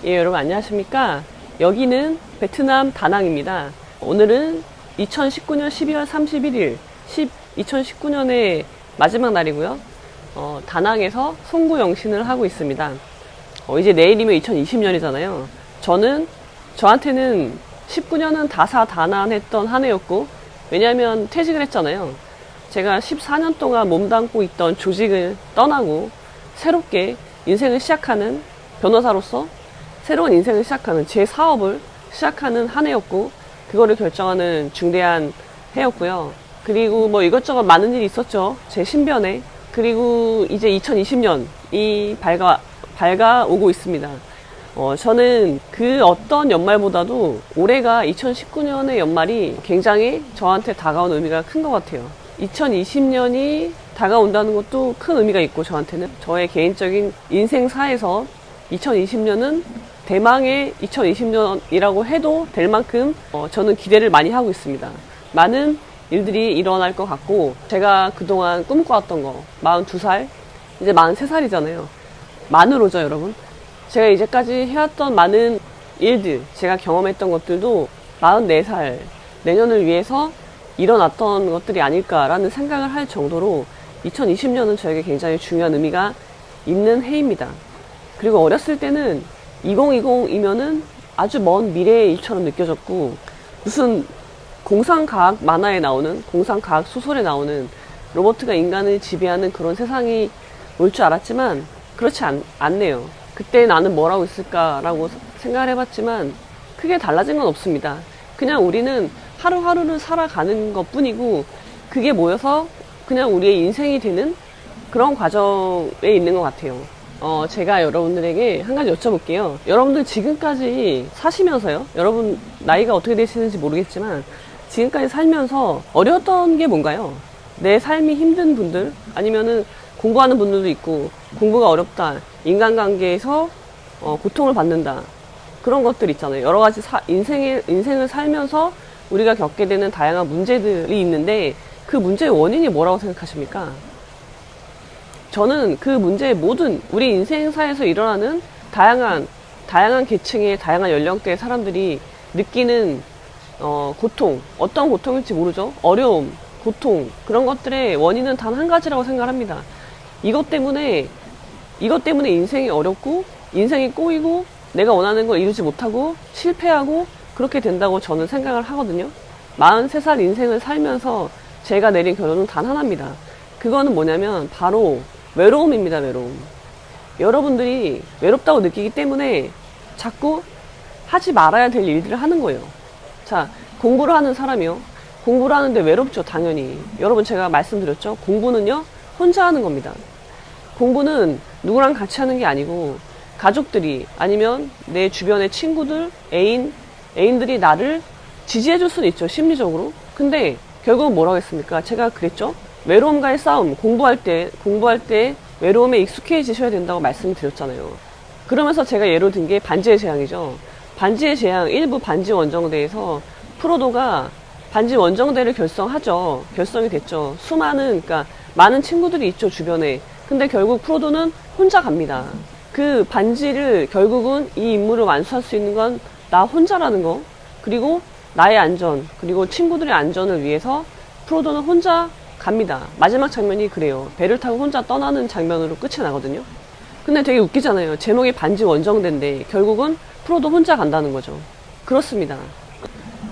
예, 여러분 안녕하십니까? 여기는 베트남 다낭입니다. 오늘은 2019년 12월 31일, 2019년의 마지막 날이고요. 다낭에서 송구 영신을 하고 있습니다. 이제 내일이면 2020년이잖아요. 저한테는 19년은 다사다난했던 한 해였고, 왜냐하면 퇴직을 했잖아요. 제가 14년 동안 몸담고 있던 조직을 떠나고 새롭게 인생을 시작하는 변호사로서 새로운 인생을 시작하는 제 사업을 시작하는 한 해였고, 그거를 결정하는 중대한 해였고요. 그리고 뭐 이것저것 많은 일이 있었죠. 제 신변에. 그리고 이제 2020년이 밝아오고 있습니다. 저는 그 어떤 연말보다도 올해가 2019년의 연말이 굉장히 저한테 다가온 의미가 큰 것 같아요. 2020년이 다가온다는 것도 큰 의미가 있고, 저한테는 저의 개인적인 인생사에서 2020년은 대망의 2020년이라고 해도 될 만큼 저는 기대를 많이 하고 있습니다. 많은 일들이 일어날 것 같고, 제가 그동안 꿈꿔왔던 거 42살, 이제 43살이잖아요. 만으로죠, 여러분. 제가 이제까지 해왔던 많은 일들, 제가 경험했던 것들도 44살, 내년을 위해서 일어났던 것들이 아닐까라는 생각을 할 정도로 2020년은 저에게 굉장히 중요한 의미가 있는 해입니다. 그리고 어렸을 때는 2020이면은 아주 먼 미래의 일처럼 느껴졌고, 무슨 공상과학 만화에 나오는, 공상과학 소설에 나오는 로봇가 인간을 지배하는 그런 세상이 올 줄 알았지만 그렇지 않네요. 그때 나는 뭘 하고 있을까라고 생각을 해봤지만 크게 달라진 건 없습니다. 그냥 우리는 하루하루를 살아가는 것 뿐이고, 그게 모여서 그냥 우리의 인생이 되는 그런 과정에 있는 것 같아요. 제가 여러분들에게 한 가지 여쭤볼게요. 여러분들 지금까지 사시면서요, 여러분 나이가 어떻게 되시는지 모르겠지만 지금까지 살면서 어려웠던 게 뭔가요? 내 삶이 힘든 분들, 아니면은 공부하는 분들도 있고, 공부가 어렵다, 인간관계에서 고통을 받는다, 그런 것들 있잖아요. 여러 가지 인생을 살면서 우리가 겪게 되는 다양한 문제들이 있는데, 그 문제의 원인이 뭐라고 생각하십니까? 저는 그 문제의 모든 우리 인생사에서 일어나는 다양한 계층의 다양한 연령대의 사람들이 느끼는 고통, 어떤 고통일지 모르죠. 어려움, 고통, 그런 것들의 원인은 단 한 가지라고 생각합니다. 이것 때문에 인생이 어렵고, 인생이 꼬이고, 내가 원하는 걸 이루지 못하고 실패하고 그렇게 된다고 저는 생각을 하거든요. 43살 인생을 살면서 제가 내린 결론은 단 하나입니다. 그거는 뭐냐면 바로 외로움입니다. 외로움. 여러분들이 외롭다고 느끼기 때문에 자꾸 하지 말아야 될 일들을 하는 거예요. 자, 공부를 하는 사람이요, 공부를 하는데 외롭죠, 당연히. 여러분, 제가 말씀드렸죠, 공부는요 혼자 하는 겁니다. 공부는 누구랑 같이 하는 게 아니고, 가족들이, 아니면 내 주변의 친구들, 애인들이 나를 지지해 줄 수는 있죠, 심리적으로. 근데 결국은 뭐라고 했습니까? 제가 그랬죠. 외로움과의 싸움, 공부할 때 외로움에 익숙해지셔야 된다고 말씀드렸잖아요. 그러면서 제가 예로 든 게 반지의 제왕이죠. 반지의 제왕 일부 반지 원정대에서 프로도가 반지 원정대를 결성이 됐죠. 그러니까 많은 친구들이 있죠, 주변에. 근데 결국 프로도는 혼자 갑니다. 그 반지를 결국은 이 임무를 완수할 수 있는 건 나 혼자라는 거, 그리고 나의 안전, 그리고 친구들의 안전을 위해서 프로도는 혼자 갑니다. 마지막 장면이 그래요. 배를 타고 혼자 떠나는 장면으로 끝이 나거든요. 근데 되게 웃기잖아요. 제목이 반지 원정대인데 결국은 프로도 혼자 간다는 거죠. 그렇습니다.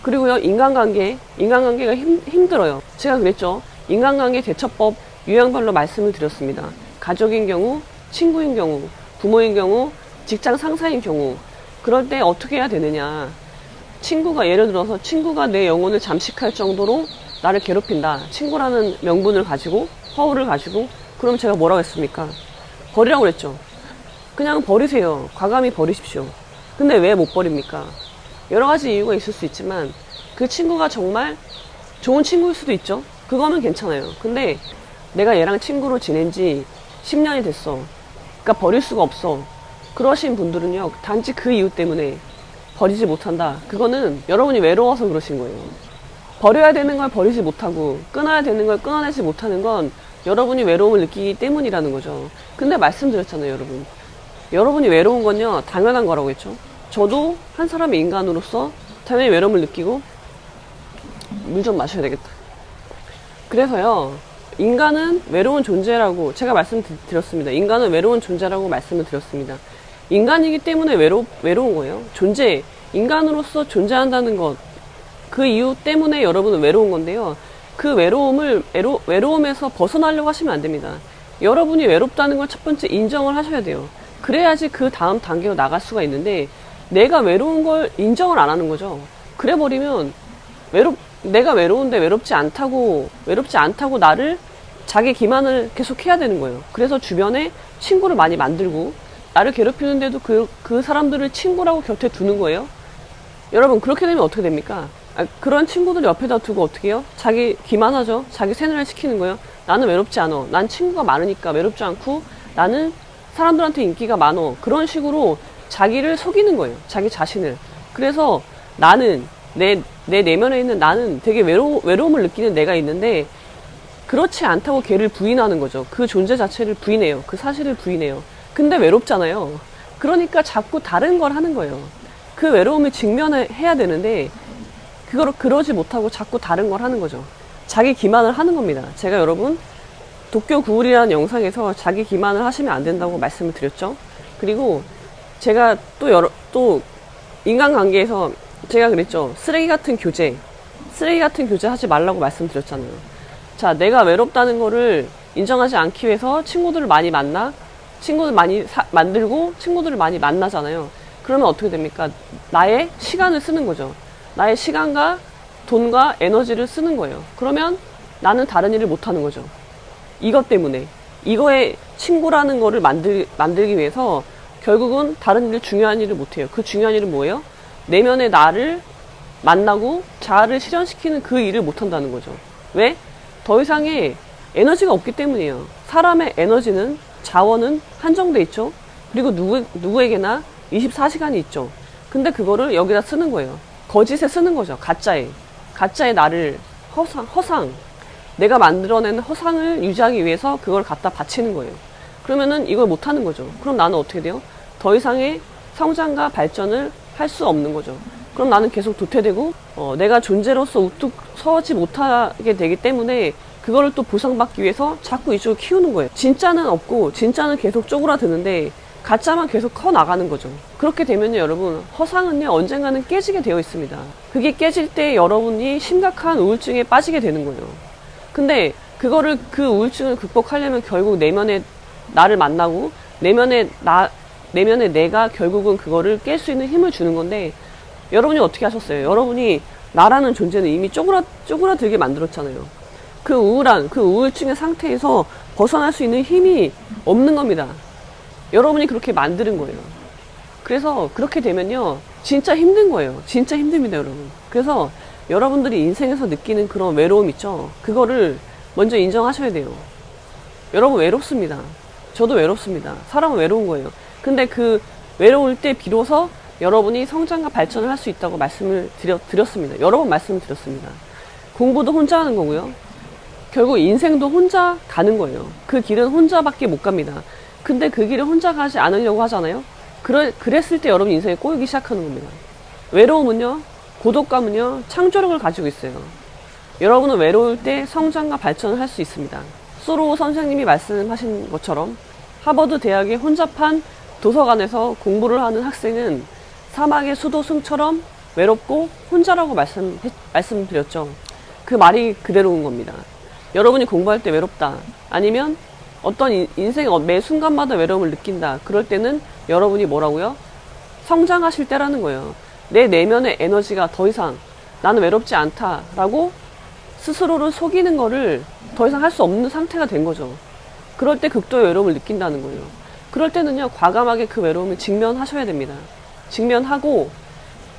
그리고요, 인간관계가 힘들어요. 제가 그랬죠. 인간관계 대처법 유형별로 말씀을 드렸습니다. 가족인 경우, 친구인 경우, 부모인 경우, 직장 상사인 경우. 그럴 때 어떻게 해야 되느냐. 예를 들어서 친구가 내 영혼을 잠식할 정도로 나를 괴롭힌다. 친구라는 명분을 가지고, 허울을 가지고. 그럼 제가 뭐라고 했습니까? 버리라고 그랬죠. 그냥 버리세요. 과감히 버리십시오. 근데 왜 못 버립니까? 여러 가지 이유가 있을 수 있지만, 그 친구가 정말 좋은 친구일 수도 있죠. 그거는 괜찮아요. 근데 내가 얘랑 친구로 지낸 지 10년이 됐어. 그러니까 버릴 수가 없어. 그러신 분들은요, 단지 그 이유 때문에 버리지 못한다. 그거는 여러분이 외로워서 그러신 거예요. 버려야 되는 걸 버리지 못하고, 끊어야 되는 걸 끊어내지 못하는 건 여러분이 외로움을 느끼기 때문이라는 거죠. 근데 말씀드렸잖아요, 여러분. 여러분이 외로운 건요, 당연한 거라고 했죠. 저도 한 사람의 인간으로서 당연히 외로움을 느끼고, 물 좀 마셔야 되겠다. 그래서요, 인간은 외로운 존재라고 제가 말씀드렸습니다. 인간은 외로운 존재라고 말씀을 드렸습니다. 인간이기 때문에 외로운 거예요. 인간으로서 존재한다는 것, 그 이유 때문에 여러분은 외로운 건데요. 그 외로움에서 벗어나려고 하시면 안 됩니다. 여러분이 외롭다는 걸 첫 번째 인정을 하셔야 돼요. 그래야지 그 다음 단계로 나갈 수가 있는데, 내가 외로운 걸 인정을 안 하는 거죠. 그래 버리면 내가 외로운데 외롭지 않다고 나를 자기 기만을 계속 해야 되는 거예요. 그래서 주변에 친구를 많이 만들고, 나를 괴롭히는데도 그 사람들을 친구라고 곁에 두는 거예요. 여러분, 그렇게 되면 어떻게 됩니까? 그런 친구들 옆에다 두고 어떻게 해요? 자기 기만하죠. 자기 세뇌를 시키는 거예요. 나는 외롭지 않아. 난 친구가 많으니까 외롭지 않고, 나는 사람들한테 인기가 많어. 그런 식으로 자기를 속이는 거예요. 자기 자신을. 그래서 나는, 내 내면에 있는 나는 되게 외로움을 느끼는 내가 있는데, 그렇지 않다고 걔를 부인하는 거죠. 그 존재 자체를 부인해요. 그 사실을 부인해요. 근데 외롭잖아요. 그러니까 자꾸 다른 걸 하는 거예요. 그 외로움을 직면해야 되는데, 그러지 못하고 자꾸 다른 걸 하는 거죠. 자기 기만을 하는 겁니다. 제가 여러분, 도쿄 구울이라는 영상에서 자기 기만을 하시면 안 된다고 말씀을 드렸죠. 그리고 제가 또 인간관계에서 제가 그랬죠. 쓰레기 같은 교제 하지 말라고 말씀드렸잖아요. 자, 내가 외롭다는 거를 인정하지 않기 위해서 친구들을 많이 만들고 친구들을 많이 만나잖아요. 그러면 어떻게 됩니까? 나의 시간을 쓰는 거죠. 나의 시간과 돈과 에너지를 쓰는 거예요. 그러면 나는 다른 일을 못 하는 거죠. 이것 때문에. 이거에 친구라는 거를 만들기 위해서 결국은 다른 중요한 일을 못 해요. 그 중요한 일은 뭐예요? 내면의 나를 만나고 자아를 실현시키는 그 일을 못 한다는 거죠. 왜? 더 이상의 에너지가 없기 때문이에요. 사람의 에너지는, 자원은 한정돼 있죠. 그리고 누구에게나 24시간이 있죠. 근데 그거를 여기다 쓰는 거예요. 거짓에 쓰는 거죠. 가짜의 나를 허상, 내가 만들어낸 허상을 유지하기 위해서 그걸 갖다 바치는 거예요. 그러면은 이걸 못 하는 거죠. 그럼 나는 어떻게 돼요? 더 이상의 성장과 발전을 할 수 없는 거죠. 그럼 나는 계속 도태되고, 내가 존재로서 우뚝 서지 못하게 되기 때문에 그거를 또 보상받기 위해서 자꾸 이쪽을 키우는 거예요. 진짜는 없고, 진짜는 계속 쪼그라드는데 가짜만 계속 커 나가는 거죠. 그렇게 되면요, 여러분, 허상은요, 언젠가는 깨지게 되어 있습니다. 그게 깨질 때 여러분이 심각한 우울증에 빠지게 되는 거예요. 근데 그 우울증을 극복하려면 결국 내면의 나를 만나고, 내면의 내가 결국은 그거를 깰 수 있는 힘을 주는 건데, 여러분이 어떻게 하셨어요? 여러분이 나라는 존재는 이미 쪼그라들게 만들었잖아요. 그 우울증의 상태에서 벗어날 수 있는 힘이 없는 겁니다. 여러분이 그렇게 만드는 거예요. 그래서 그렇게 되면요, 진짜 힘든 거예요. 진짜 힘듭니다, 여러분. 그래서 여러분들이 인생에서 느끼는 그런 외로움 있죠? 그거를 먼저 인정하셔야 돼요. 여러분 외롭습니다. 저도 외롭습니다. 사람은 외로운 거예요. 근데 그 외로울 때 비로소 여러분이 성장과 발전을 할 수 있다고 말씀을 드렸습니다. 여러 번 말씀을 드렸습니다. 공부도 혼자 하는 거고요. 결국 인생도 혼자 가는 거예요. 그 길은 혼자밖에 못 갑니다. 근데 그 길을 혼자 가지 않으려고 하잖아요. 그랬을 때 여러분 인생이 꼬이기 시작하는 겁니다. 외로움은요, 고독감은요, 창조력을 가지고 있어요. 여러분은 외로울 때 성장과 발전을 할 수 있습니다. 소로우 선생님이 말씀하신 것처럼 하버드 대학의 혼잡한 도서관에서 공부를 하는 학생은 사막의 수도승처럼 외롭고 혼자라고 말씀드렸죠. 그 말이 그대로인 겁니다. 여러분이 공부할 때 외롭다, 아니면 어떤 인생의 매 순간마다 외로움을 느낀다, 그럴 때는 여러분이 뭐라고요? 성장하실 때라는 거예요. 내 내면의 에너지가 더 이상 나는 외롭지 않다라고 스스로를 속이는 거를 더 이상 할 수 없는 상태가 된 거죠. 그럴 때 극도의 외로움을 느낀다는 거예요. 그럴 때는요, 과감하게 그 외로움을 직면하셔야 됩니다. 직면하고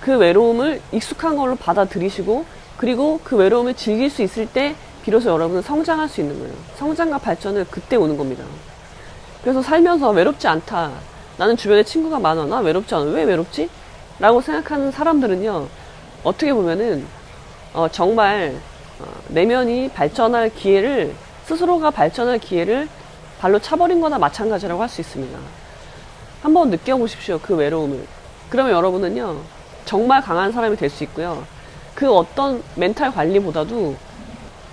그 외로움을 익숙한 걸로 받아들이시고, 그리고 그 외로움을 즐길 수 있을 때 비로소 여러분은 성장할 수 있는 거예요. 성장과 발전을 그때 오는 겁니다. 그래서 살면서 외롭지 않다, 나는 주변에 친구가 많아, 나 외롭지 않아, 왜 외롭지? 라고 생각하는 사람들은요, 어떻게 보면은 정말 내면이 발전할 기회를, 스스로가 발전할 기회를 발로 차버린 거나 마찬가지라고 할 수 있습니다. 한번 느껴보십시오. 그 외로움을. 그러면 여러분은요, 정말 강한 사람이 될 수 있고요. 그 어떤 멘탈 관리보다도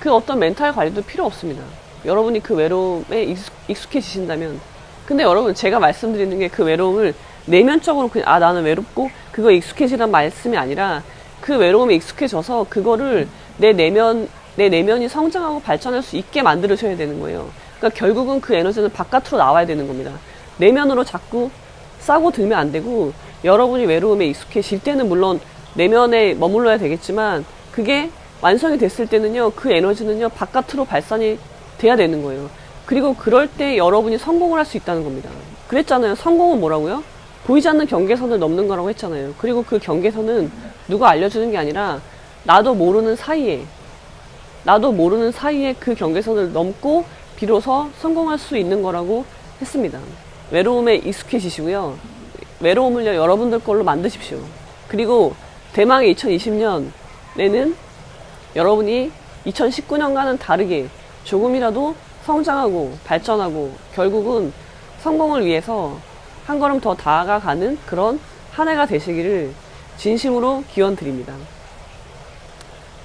그 어떤 멘탈 관리도 필요 없습니다. 여러분이 그 외로움에 익숙해지신다면. 근데 여러분, 제가 말씀드리는 게 그 외로움을 내면적으로 그냥, 아, 나는 외롭고 그거 익숙해지란 말씀이 아니라 그 외로움에 익숙해져서 그거를 내 내면이 성장하고 발전할 수 있게 만들으셔야 되는 거예요. 그러니까 결국은 그 에너지는 바깥으로 나와야 되는 겁니다. 내면으로 자꾸 싸고 들면 안 되고, 여러분이 외로움에 익숙해질 때는 물론 내면에 머물러야 되겠지만, 그게 완성이 됐을 때는요, 그 에너지는요, 바깥으로 발산이 돼야 되는 거예요. 그리고 그럴 때 여러분이 성공을 할 수 있다는 겁니다. 그랬잖아요. 성공은 뭐라고요? 보이지 않는 경계선을 넘는 거라고 했잖아요. 그리고 그 경계선은 누가 알려주는 게 아니라 나도 모르는 사이에 그 경계선을 넘고 비로소 성공할 수 있는 거라고 했습니다. 외로움에 익숙해지시고요. 외로움을요, 여러분들 걸로 만드십시오. 그리고 대망의 2020년에는 여러분이 2019년과는 다르게 조금이라도 성장하고 발전하고 결국은 성공을 위해서 한 걸음 더 다가가는 그런 한 해가 되시기를 진심으로 기원 드립니다.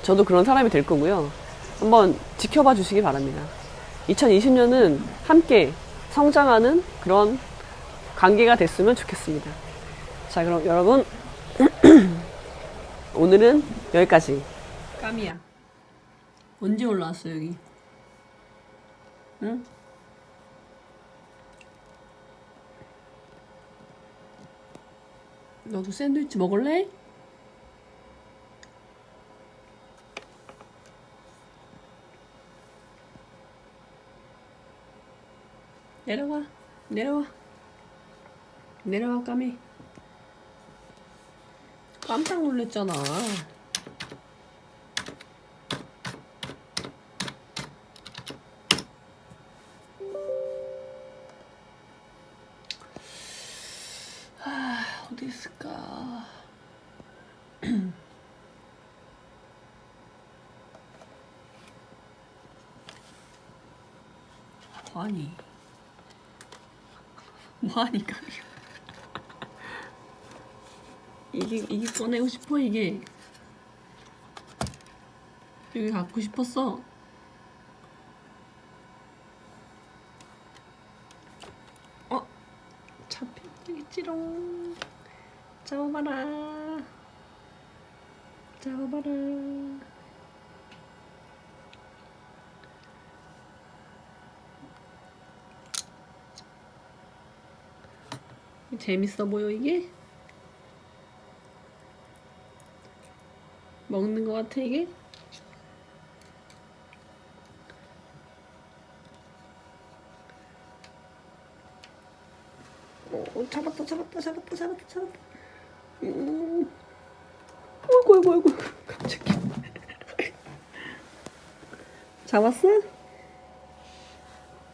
저도 그런 사람이 될 거고요. 한번 지켜봐 주시기 바랍니다. 2020년은 함께 성장하는 그런 관계가 됐으면 좋겠습니다. 자, 그럼 여러분 오늘은 여기까지. 까미야, 언제 올라왔어 여기? 응? 너도 샌드위치 먹을래? 내려와, 내려와, 내려와, 까미. 깜짝 놀랐잖아. 어디 있을까? 뭐하니? 뭐하니까? 이게 꺼내고 싶어, 이게. 여기 갖고 싶었어. 잡혔겠지롱. 잡아봐라. 잡아봐라. 재밌어 보여, 이게? 먹는 거 같아, 이게? 잡았다. 어이구, 갑자기. 잡았어?